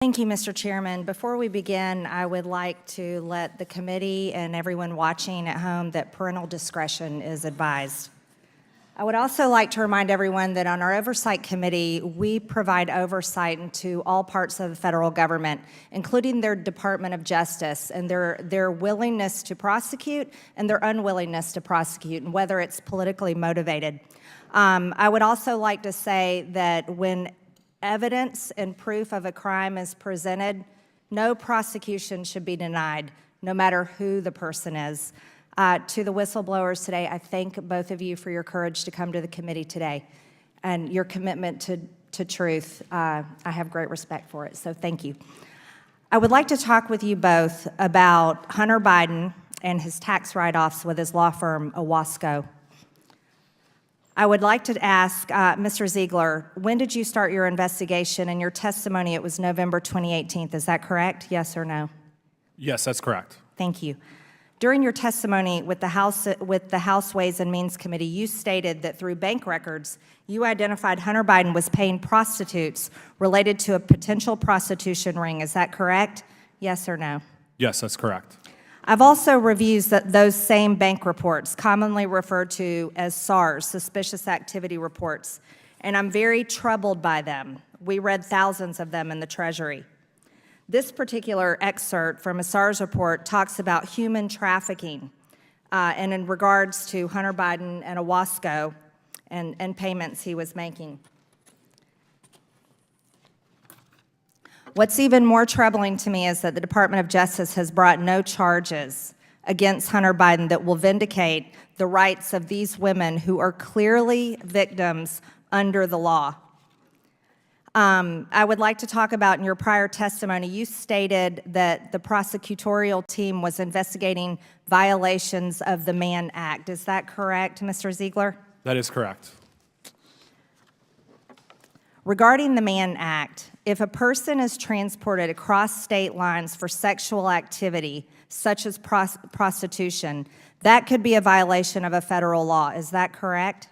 Thank you, Mr. Chairman. Before we begin, I would like to let the committee and everyone watching at home that parental discretion is advised. I would also like to remind everyone that on our Oversight Committee, we provide oversight into all parts of the federal government, including their Department of Justice and their willingness to prosecute and their unwillingness to prosecute, and whether it's politically motivated. I would also like to say that when evidence and proof of a crime is presented, no prosecution should be denied, no matter who the person is. To the whistleblowers today, I thank both of you for your courage to come to the committee today and your commitment to truth. I have great respect for it, so thank you. I would like to talk with you both about Hunter Biden and his tax write-offs with his law firm, Owasco. I would like to ask Mr. Ziegler, when did you start your investigation? In your testimony, it was November 2018. Is that correct? Yes or no? Yes, that's correct. Thank you. During your testimony with the House Ways and Means Committee, you stated that through bank records, you identified Hunter Biden was paying prostitutes related to a potential prostitution ring. Is that correct? Yes or no? Yes, that's correct. I've also reviewed those same bank reports, commonly referred to as SARS, Suspicious Activity Reports, and I'm very troubled by them. We read thousands of them in the Treasury. This particular excerpt from a SARS report talks about human trafficking and in regards to Hunter Biden and Owasco and payments he was making. What's even more troubling to me is that the Department of Justice has brought no charges against Hunter Biden that will vindicate the rights of these women who are clearly victims under the law. I would like to talk about in your prior testimony, you stated that the prosecutorial team was investigating violations of the Mann Act. Is that correct, Mr. Ziegler? That is correct. Regarding the Mann Act, if a person is transported across state lines for sexual activity, such as prostitution, that could be a violation of a federal law. Is that correct?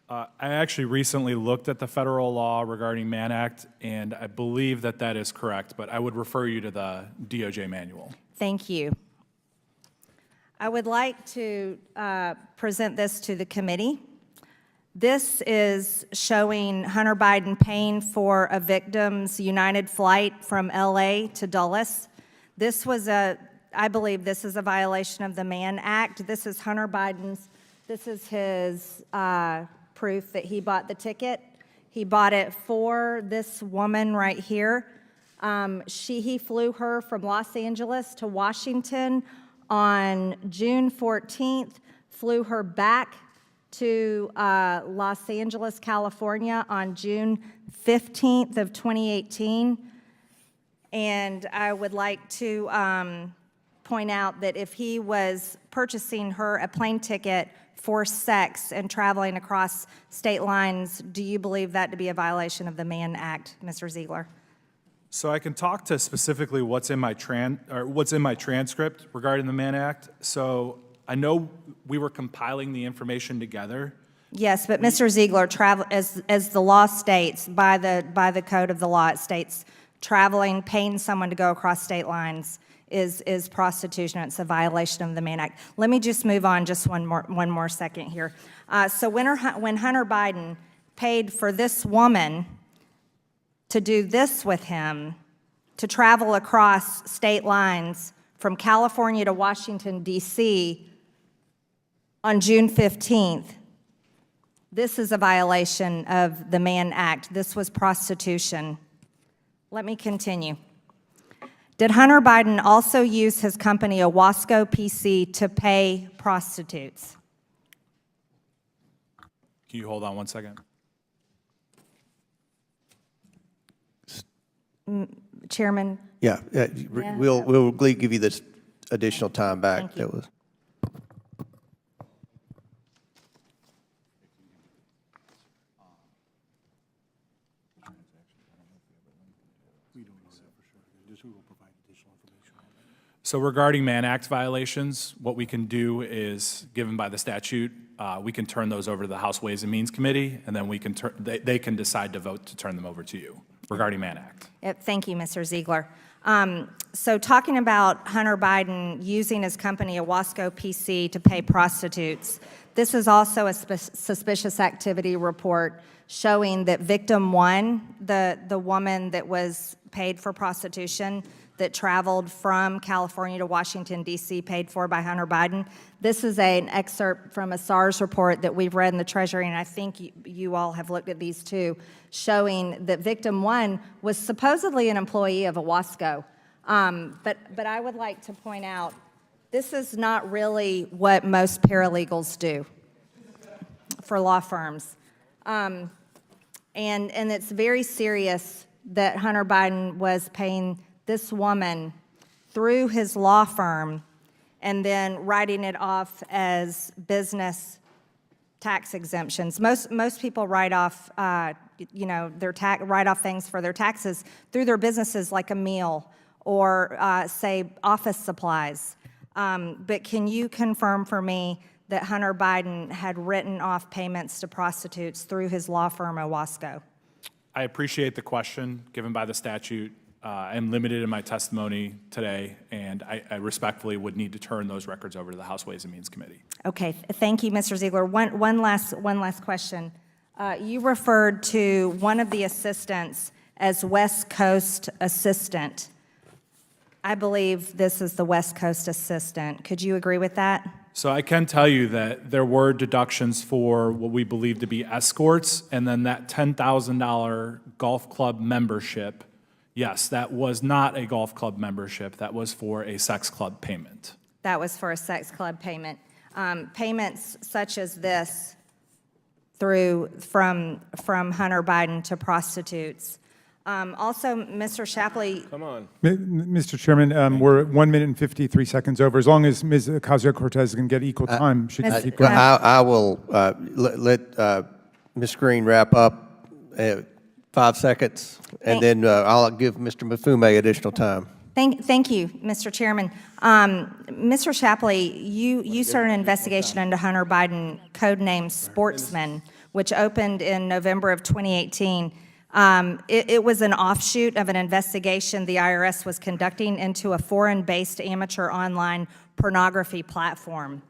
I actually recently looked at the federal law regarding Mann Act, and I believe that that is correct, but I would refer you to the DOJ manual. Thank you. I would like to present this to the committee. This is showing Hunter Biden paying for a victim's United flight from LA to Dulles. I believe this is a violation of the Mann Act. This is Hunter Biden's, this is his proof that he bought the ticket. He bought it for this woman right here. He flew her from Los Angeles to Washington on June 14th, flew her back to Los Angeles, California on June 15th of 2018. And I would like to point out that if he was purchasing her a plane ticket for sex and traveling across state lines, do you believe that to be a violation of the Mann Act, Mr. Ziegler? So I can talk to specifically what's in my transcript regarding the Mann Act. So I know we were compiling the information together. Yes, but Mr. Ziegler, as the law states, by the code of the law, it states traveling, paying someone to go across state lines is prostitution. It's a violation of the Mann Act. Let me just move on just one more second here. So when Hunter Biden paid for this woman to do this with him, to travel across state lines from California to Washington, D.C., on June 15th, this is a violation of the Mann Act. This was prostitution. Let me continue. Did Hunter Biden also use his company, Owasco PC, to pay prostitutes? Can you hold on one second? Chairman? Yeah, we'll give you this additional time back. Thank you. That was. So regarding Mann Act violations, what we can do is, given by the statute, we can turn those over to the House Ways and Means Committee, and then they can decide to vote to turn them over to you. regarding Mann Act. Yep, thank you, Mr. Ziegler. So talking about Hunter Biden using his company, Owasco PC, to pay prostitutes, this is also a suspicious activity report showing that victim one, the woman that was paid for prostitution, that traveled from California to Washington, D.C., paid for by Hunter Biden. This is an excerpt from a SARS report that we've read in the Treasury, and I think you all have looked at these too, showing that victim one was supposedly an employee of Owasco. But I would like to point out, this is not really what most paralegals do for law firms. And it's very serious that Hunter Biden was paying this woman through his law firm and then writing it off as business tax exemptions. Most people write off, write off things for their taxes through their businesses, like a meal or say office supplies. But can you confirm for me that Hunter Biden had written off payments to prostitutes through his law firm, Owasco? I appreciate the question given by the statute. I'm limited in my testimony today, and I respectfully would need to turn those records over to the House Ways and Means Committee. Okay, thank you, Mr. Ziegler. One last question. You referred to one of the assistants as West Coast assistant. I believe this is the West Coast assistant. Could you agree with that? So I can tell you that there were deductions for what we believe to be escorts, and then that $10,000 golf club membership. Yes, that was not a golf club membership. That was for a sex club payment. That was for a sex club payment. Payments such as this from Hunter Biden to prostitutes. Also, Mr. Shapley. Come on. Mr. Chairman, we're 1 minute and 53 seconds over. As long as Ms. Ocasio-Cortez can get equal time, she can keep going. I will let Ms. Green wrap up 5 seconds, and then I'll give Mr. Mafume additional time. Thank you, Mr. Chairman. Mr. Shapley, you started an investigation into Hunter Biden, codenamed Sportsman, which opened in November of 2018. It was an offshoot of an investigation the IRS was conducting into a foreign-based amateur online pornography platform.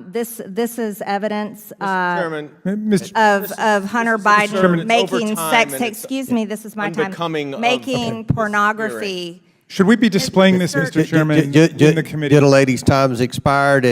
This is evidence Mr. Chairman, of Hunter Biden Chairman, it's making overtime sex. and it's Excuse me, this is my time. unbecoming of Making this pornography. Should we be displaying this, Mr. Chairman, in the committee? Gentle lady's time has expired,